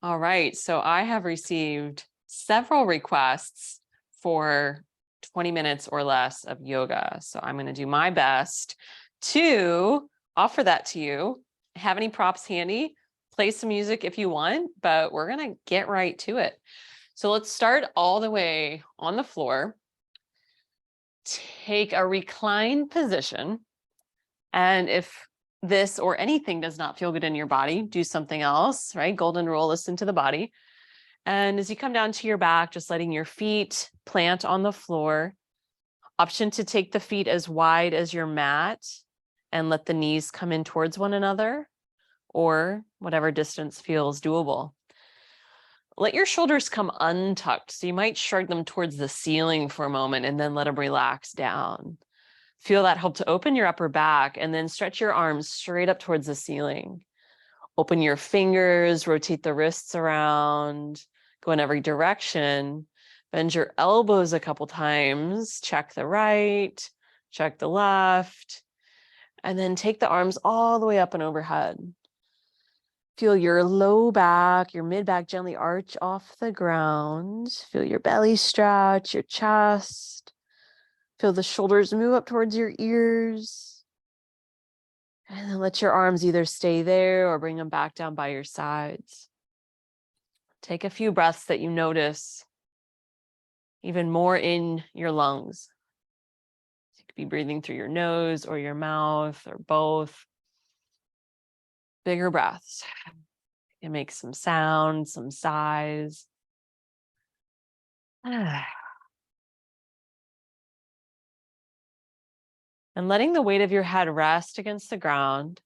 All right, so I have received several requests for 20 minutes or less of yoga. So I'm going to do my best to offer that to you. Have any props handy? Play some music if you want, but we're going to get right to it. So let's start all the way on the floor. Take a reclined position. And if this or anything does not feel good in your body, do something else, right? Golden rule, listen to the body. And as you come down to your back, just letting your feet plant on the floor. Option to take the feet as wide as your mat and let the knees come in towards one another, or whatever distance feels doable. Let your shoulders come untucked. So you might shrug them towards the ceiling for a moment and then let them relax down. Feel that help to open your upper back and then stretch your arms straight up towards the ceiling. Open your fingers, rotate the wrists around, go in every direction. Bend your elbows a couple times, check the right, check the left, and then take the arms all the way up and overhead. Feel your low back, your mid back gently arch off the ground. Feel your belly stretch, your chest. Feel the shoulders move up towards your ears. And then let your arms either stay there or bring them back down by your sides. Take a few breaths that you notice even more in your lungs. You could be breathing through your nose or your mouth or both. Bigger breaths. You can make some sound, some sighs. And letting the weight of your head rest against the ground.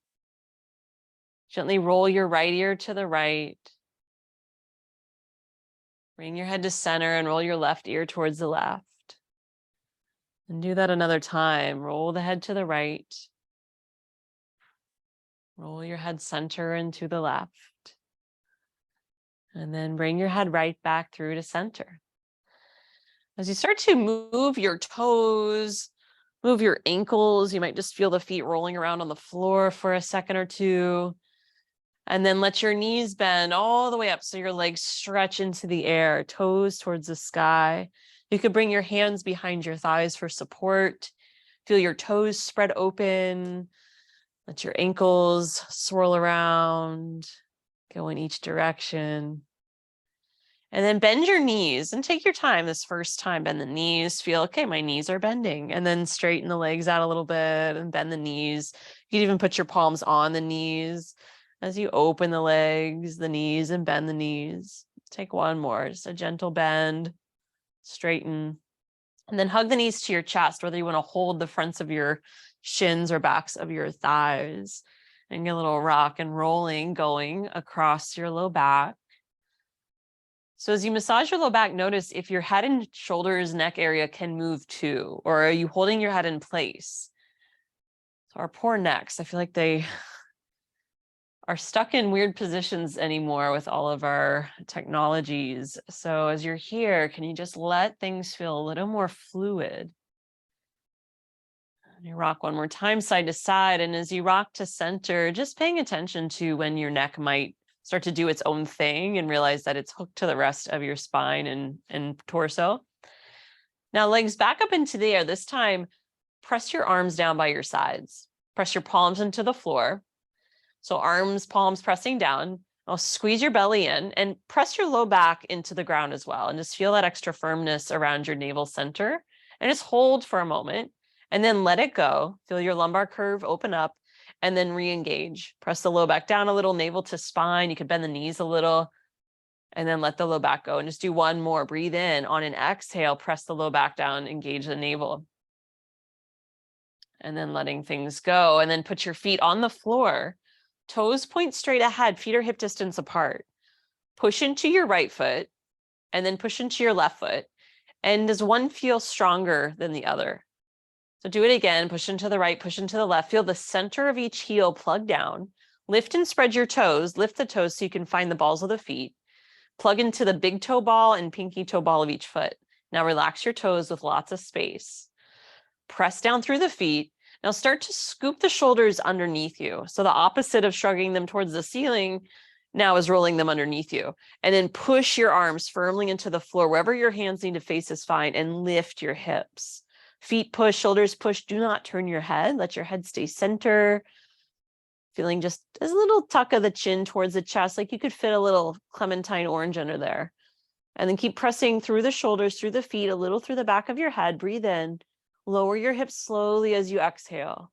Gently roll your right ear to the right. Bring your head to center and roll your left ear towards the left. And do that another time. Roll the head to the right. Roll your head center and to the left. And then bring your head right back through to center. As you start to move your toes, move your ankles, you might just feel the feet rolling around on the floor for a second or two. And then let your knees bend all the way up so your legs stretch into the air, toes towards the sky. You could bring your hands behind your thighs for support. Feel your toes spread open. Let your ankles swirl around, go in each direction. And then bend your knees and take your time this first time. Bend the knees, feel, okay, my knees are bending. And then straighten the legs out a little bit and bend the knees. You can even put your palms on the knees as you open the legs, the knees, and bend the knees. Take one more, just a gentle bend, straighten. And then hug the knees to your chest, whether you want to hold the fronts of your shins or backs of your thighs. And get a little rock and rolling going across your low back. So as you massage your low back, notice if your head and shoulders, neck area can move too, or are you holding your head in place? So our poor necks, I feel like they are stuck in weird positions anymore with all of our technologies. So as you're here, can you just let things feel a little more fluid? And you rock one more time, side to side. And as you rock to center, just paying attention to when your neck might start to do its own thing and realize that it's hooked to the rest of your spine and torso. Now legs back up into the air. This time, press your arms down by your sides. Press your palms into the floor. So arms, palms pressing down. Now squeeze your belly in and press your low back into the ground as well. And just feel that extra firmness around your navel center. And just hold for a moment and then let it go. Feel your lumbar curve open up and then re-engage. Press the low back down a little, navel to spine. You could bend the knees a little and then let the low back go. And just do one more. Breathe in. On an exhale, press the low back down, engage the navel. And then letting things go. And then put your feet on the floor. Toes point straight ahead, feet are hip distance apart. Push into your right foot and then push into your left foot. And does one feel stronger than the other? So do it again, push into the right, push into the left. Feel the center of each heel plug down. Lift and spread your toes. Lift the toes so you can find the balls of the feet. Plug into the big toe ball and pinky toe ball of each foot. Now relax your toes with lots of space. Press down through the feet. Now start to scoop the shoulders underneath you. So the opposite of shrugging them towards the ceiling, now is rolling them underneath you. And then push your arms firmly into the floor. Wherever your hands need to face is fine, and lift your hips. Feet push, shoulders push. Do not turn your head. Let your head stay center. Feeling just a little tuck of the chin towards the chest, like you could fit a little clementine orange under there. And then keep pressing through the shoulders, through the feet, a little through the back of your head. Breathe in. Lower your hips slowly as you exhale.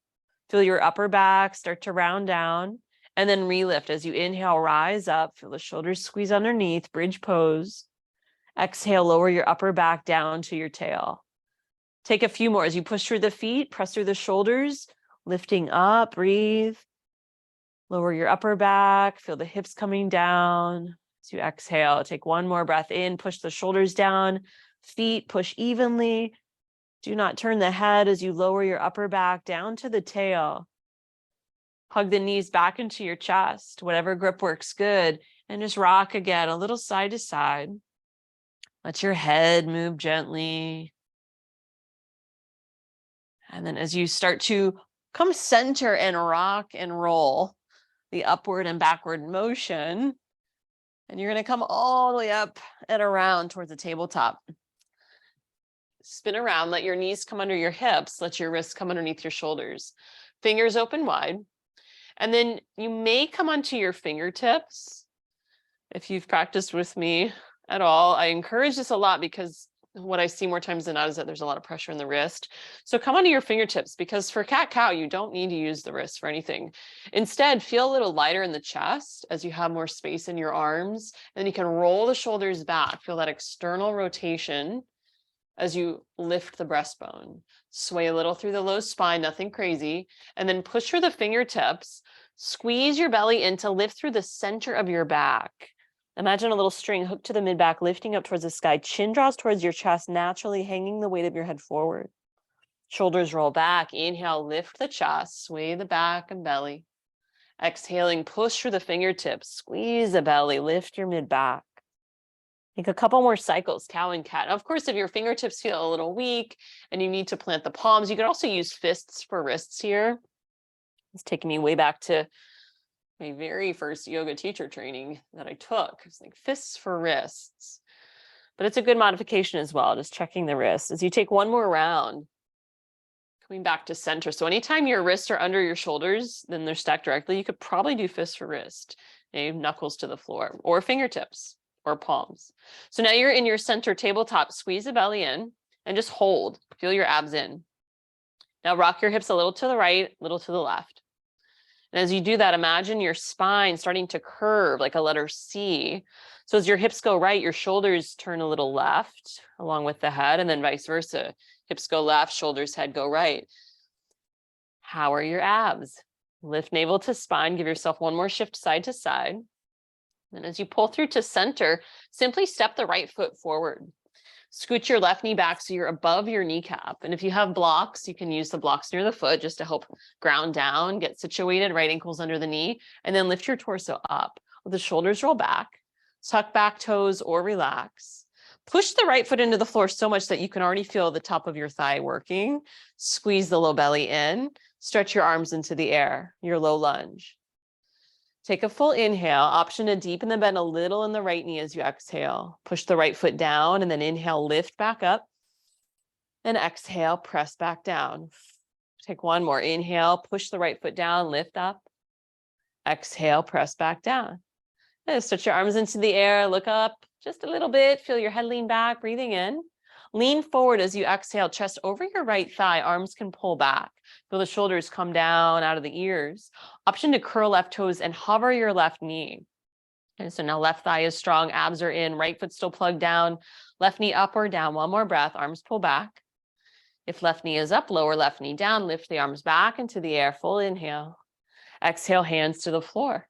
Feel your upper back start to round down. And then relift as you inhale, rise up. Feel the shoulders squeeze underneath, bridge pose. Exhale, lower your upper back down to your tail. Take a few more as you push through the feet, press through the shoulders, lifting up, breathe. Lower your upper back, feel the hips coming down. As you exhale, take one more breath in, push the shoulders down, feet push evenly. Do not turn the head as you lower your upper back down to the tail. Hug the knees back into your chest, whatever grip works good, and just rock again, a little side to side. Let your head move gently. And then as you start to come center and rock and roll the upward and backward motion, and you're going to come all the way up and around towards the tabletop. Spin around, let your knees come under your hips, let your wrists come underneath your shoulders. Fingers open wide. And then you may come onto your fingertips. If you've practiced with me at all, I encourage this a lot because what I see more times than not is that there's a lot of pressure in the wrist. So come onto your fingertips, because for cat-cow, you don't need to use the wrist for anything. Instead, feel a little lighter in the chest as you have more space in your arms, and then you can roll the shoulders back. Feel that external rotation as you lift the breastbone. Sway a little through the low spine, nothing crazy, and then push through the fingertips. Squeeze your belly in to lift through the center of your back. Imagine a little string hooked to the mid-back, lifting up towards the sky. Chin draws towards your chest, naturally hanging the weight of your head forward. Shoulders roll back. Inhale, lift the chest, sway the back and belly. Exhaling, push through the fingertips, squeeze the belly, lift your mid-back. Take a couple more cycles, cow and cat. Of course, if your fingertips feel a little weak and you need to plant the palms, you can also use fists for wrists here. It's taking me way back to my very first yoga teacher training that I took. It's like fists for wrists. But it's a good modification as well, just checking the wrists. As you take one more round, coming back to center. So anytime your wrists are under your shoulders, then they're stacked directly, you could probably do fists for wrist, knuckles to the floor, or fingertips, or palms. So now you're in your center tabletop. Squeeze the belly in and just hold. Feel your abs in. Now rock your hips a little to the right, a little to the left. And as you do that, imagine your spine starting to curve like a letter C. So as your hips go right, your shoulders turn a little left along with the head, and then vice versa. Hips go left, shoulders, head go right. How are your abs? Lift navel to spine. Give yourself one more shift side to side. And as you pull through to center, simply step the right foot forward. Scoot your left knee back so you're above your kneecap. And if you have blocks, you can use the blocks near the foot just to help ground down, get situated, right ankles under the knee, and then lift your torso up. The shoulders roll back, tuck back toes or relax. Push the right foot into the floor so much that you can already feel the top of your thigh working. Squeeze the low belly in, stretch your arms into the air, your low lunge. Take a full inhale, option to deepen the bend a little in the right knee as you exhale. Push the right foot down and then inhale, lift back up. And exhale, press back down. Take one more. Inhale, push the right foot down, lift up. Exhale, press back down. And stretch your arms into the air, look up just a little bit. Feel your head lean back, breathing in. Lean forward as you exhale, chest over your right thigh, arms can pull back. Feel the shoulders come down out of the ears. Option to curl left toes and hover your left knee. And so now left thigh is strong, abs are in, right foot still plugged down, left knee up or down. One more breath, arms pull back. If left knee is up, lower left knee down, lift the arms back into the air, full inhale. Exhale, hands to the floor.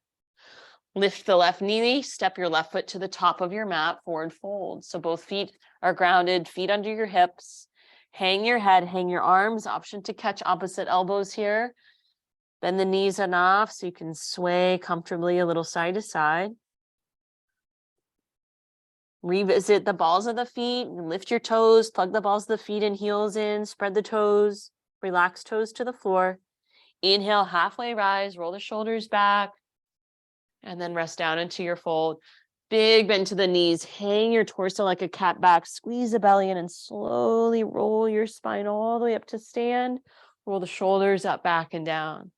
Lift the left knee, step your left foot to the top of your mat, forward fold. So both feet are grounded, feet under your hips. Hang your head, hang your arms, option to catch opposite elbows here. Bend the knees enough so you can sway comfortably a little side to side. Revisit the balls of the feet, lift your toes, plug the balls of the feet and heels in, spread the toes, relax toes to the floor. Inhale, halfway rise, roll the shoulders back. And then rest down into your fold. Big bend to the knees. Hang your torso like a cat back. Squeeze the belly in and slowly roll your spine all the way up to stand. Roll the shoulders up, back, and down.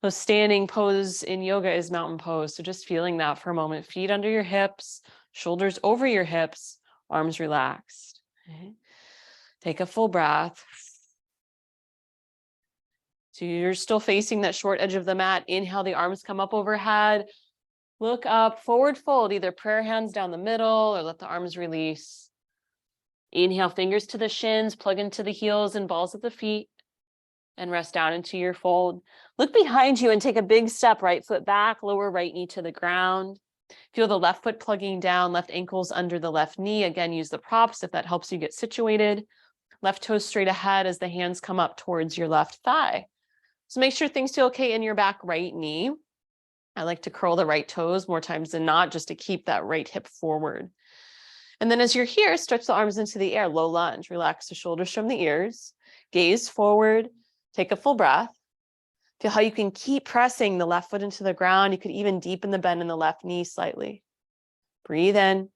So standing pose in yoga is mountain pose. So just feeling that for a moment. Feet under your hips, shoulders over your hips, arms relaxed. Okay. Take a full breath. So you're still facing that short edge of the mat. Inhale, the arms come up overhead. Look up, forward fold, either prayer hands down the middle or let the arms release. Inhale, fingers to the shins, plug into the heels and balls of the feet, and rest down into your fold. Look behind you and take a big step, right foot back, lower right knee to the ground. Feel the left foot plugging down, left ankles under the left knee. Again, use the props if that helps you get situated. Left toes straight ahead as the hands come up towards your left thigh. So make sure things feel okay in your back right knee. I like to curl the right toes more times than not, just to keep that right hip forward. And then as you're here, stretch the arms into the air, low lunge. Relax the shoulders from the ears. Gaze forward. Take a full breath. Feel how you can keep pressing the left foot into the ground. You could even deepen the bend in the left knee slightly. Breathe in.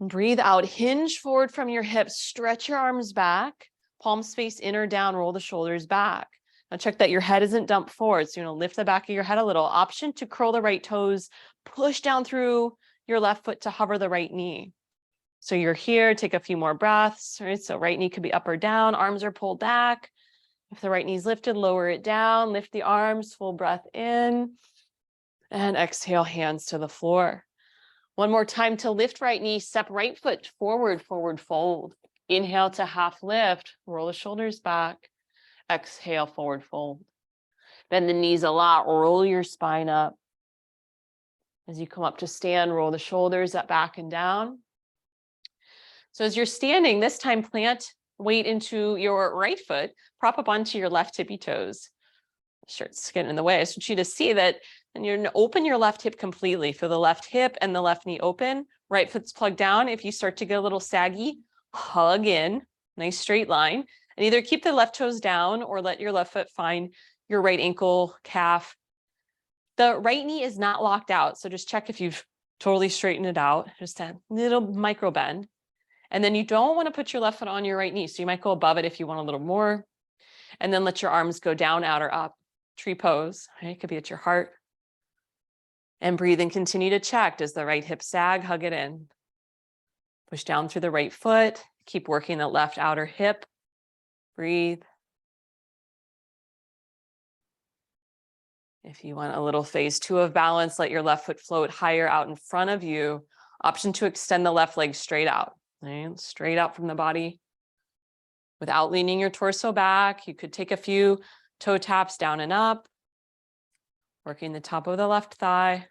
Breathe out. Hinge forward from your hips. Stretch your arms back. Palms face in or down. Roll the shoulders back. Now check that your head isn't dumped forward. So you're going to lift the back of your head a little. Option to curl the right toes. Push down through your left foot to hover the right knee. So you're here. Take a few more breaths. Right? So right knee could be up or down. Arms are pulled back. If the right knee's lifted, lower it down. Lift the arms. Full breath in. And exhale, hands to the floor. One more time to lift right knee. Step right foot forward, forward fold. Inhale to half lift. Roll the shoulders back. Exhale, forward fold. Bend the knees a lot. Roll your spine up. As you come up to stand, roll the shoulders up, back, and down. So as you're standing, this time plant weight into your right foot. Prop up onto your left tippy toes. Shirt's getting in the way. I just want you to see that, and you're going to open your left hip completely. Feel the left hip and the left knee open. Right foot's plugged down. If you start to get a little saggy, hug in. Nice straight line. And either keep the left toes down or let your left foot find your right ankle, calf. The right knee is not locked out. So just check if you've totally straightened it out. Just a little micro bend. And then you don't want to put your left foot on your right knee. So you might go above it if you want a little more. And then let your arms go down, out, or up. Tree pose. Right? It could be at your heart. And breathe and continue to check. Does the right hip sag? Hug it in. Push down through the right foot. Keep working the left outer hip. Breathe. If you want a little phase 2 of balance, let your left foot float higher out in front of you. Option to extend the left leg straight out, right? Straight out from the body. Without leaning your torso back, you could take a few toe taps down and up, working the top of the left thigh.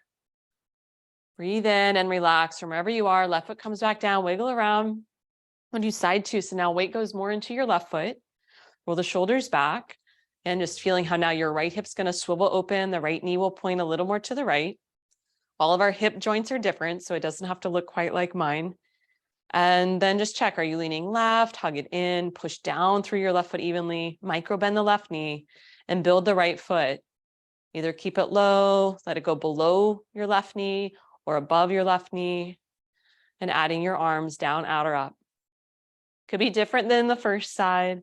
Breathe in and relax from wherever you are. Left foot comes back down, wiggle around. We'll do side 2. So now weight goes more into your left foot. Roll the shoulders back. And just feeling how now your right hip's going to swivel open. The right knee will point a little more to the right. All of our hip joints are different, so it doesn't have to look quite like mine. And then just check, are you leaning left? Hug it in, push down through your left foot evenly, micro bend the left knee, and build the right foot. Either keep it low, let it go below your left knee or above your left knee, and adding your arms down, out, or up. Could be different than the first side.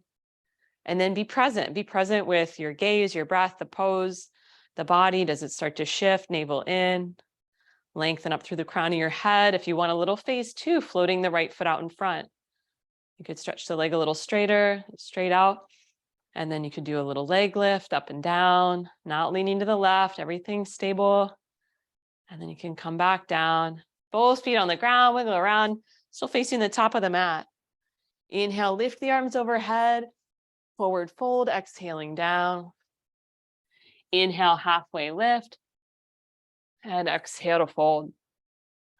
And then be present. Be present with your gaze, your breath, the pose, the body. Does it start to shift? Navel in. Lengthen up through the crown of your head. If you want a little phase 2, floating the right foot out in front. You could stretch the leg a little straighter, straight out. And then you could do a little leg lift up and down, not leaning to the left, everything stable. And then you can come back down. Both feet on the ground, wiggle around, still facing the top of the mat. Inhale, lift the arms overhead. Forward fold, exhaling down. Inhale, halfway lift. And exhale to fold.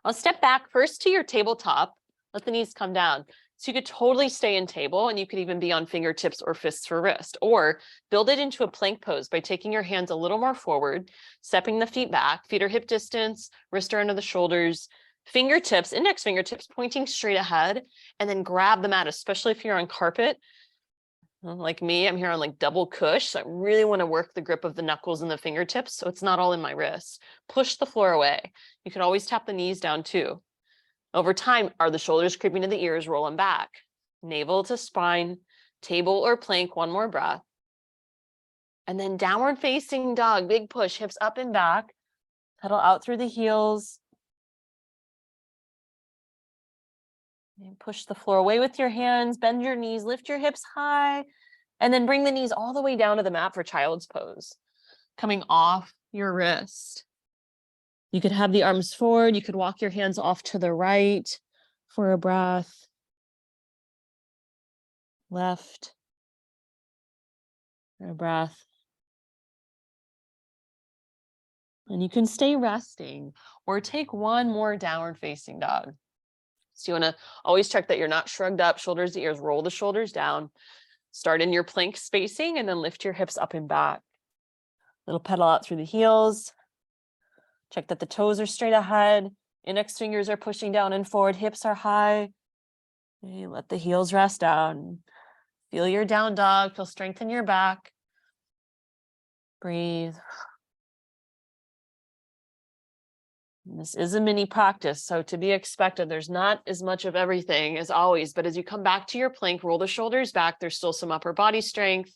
I'll step back first to your tabletop. Let the knees come down. So you could totally stay in table, and you could even be on fingertips or fists for wrist, or build it into a plank pose by taking your hands a little more forward, stepping the feet back, feet are hip distance, wrists are under the shoulders, fingertips, index fingertips pointing straight ahead, and then grab the mat, especially if you're on carpet. Like me, I'm here on like double cush. So I really want to work the grip of the knuckles and the fingertips so it's not all in my wrist. Push the floor away. You can always tap the knees down too. Over time, are the shoulders creeping to the ears, roll them back. Navel to spine, table or plank, one more breath. And then downward facing dog, big push, hips up and back. Pedal out through the heels. And push the floor away with your hands, bend your knees, lift your hips high, and then bring the knees all the way down to the mat for child's pose, coming off your wrist. You could have the arms forward. You could walk your hands off to the right for a breath. Left for a breath. And you can stay resting or take one more downward facing dog. So you want to always check that you're not shrugged up, shoulders to ears, roll the shoulders down. Start in your plank spacing and then lift your hips up and back. Little pedal out through the heels. Check that the toes are straight ahead. Index fingers are pushing down and forward. Hips are high. Okay, let the heels rest down. Feel your down dog. Feel strength in your back. Breathe. This is a mini practice, so to be expected. There's not as much of everything as always, but as you come back to your plank, roll the shoulders back. There's still some upper body strength.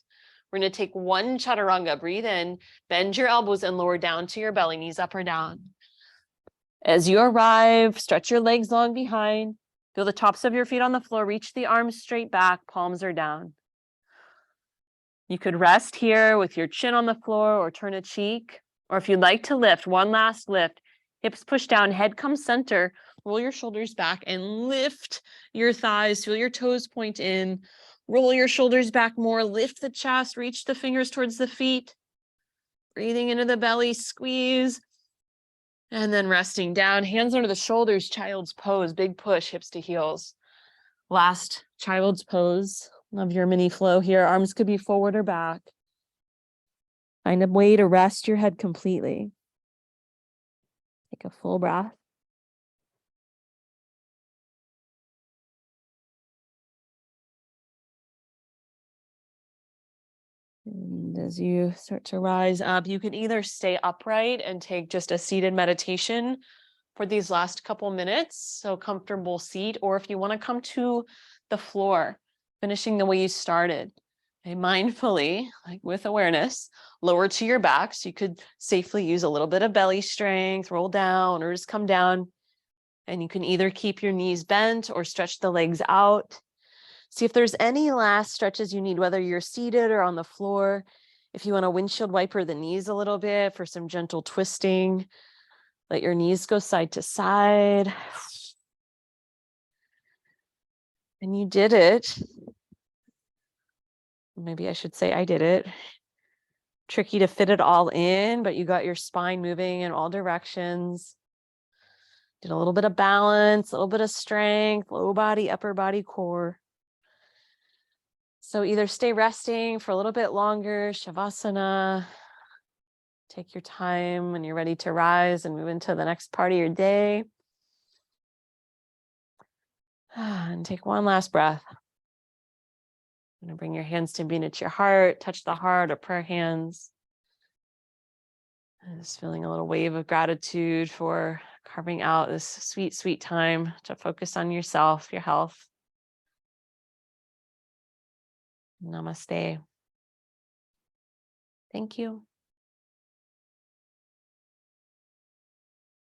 We're going to take one chaturanga. Breathe in, bend your elbows and lower down to your belly, knees up or down. As you arrive, stretch your legs long behind. Feel the tops of your feet on the floor. Reach the arms straight back, palms are down. You could rest here with your chin on the floor or turn a cheek. Or if you'd like to lift, one last lift. Hips push down, head comes center. Roll your shoulders back and lift your thighs. Feel your toes point in. Roll your shoulders back more. Lift the chest. Reach the fingers towards the feet. Breathing into the belly, squeeze. And then resting down. Hands under the shoulders, child's pose. Big push, hips to heels. Last child's pose of your mini flow here. Arms could be forward or back. Find a way to rest your head completely. Take a full breath. And as you start to rise up, you can either stay upright and take just a seated meditation for these last couple minutes, so comfortable seat, or if you want to come to the floor, finishing the way you started. Okay, mindfully, like with awareness, lower to your back, so you could safely use a little bit of belly strength, roll down, or just come down. And you can either keep your knees bent or stretch the legs out. See if there's any last stretches you need, whether you're seated or on the floor. If you want to windshield wiper the knees a little bit for some gentle twisting, let your knees go side to side. And you did it. Maybe I should say I did it. Tricky to fit it all in, but you got your spine moving in all directions. Did a little bit of balance, a little bit of strength, low body, upper body, core. So either stay resting for a little bit longer, Shavasana. Take your time when you're ready to rise and move into the next part of your day. And take one last breath. I'm going to bring your hands to being at your heart, touch the heart or prayer hands. And just feeling a little wave of gratitude for carving out this sweet, sweet time to focus on yourself, your health. Namaste. Thank you.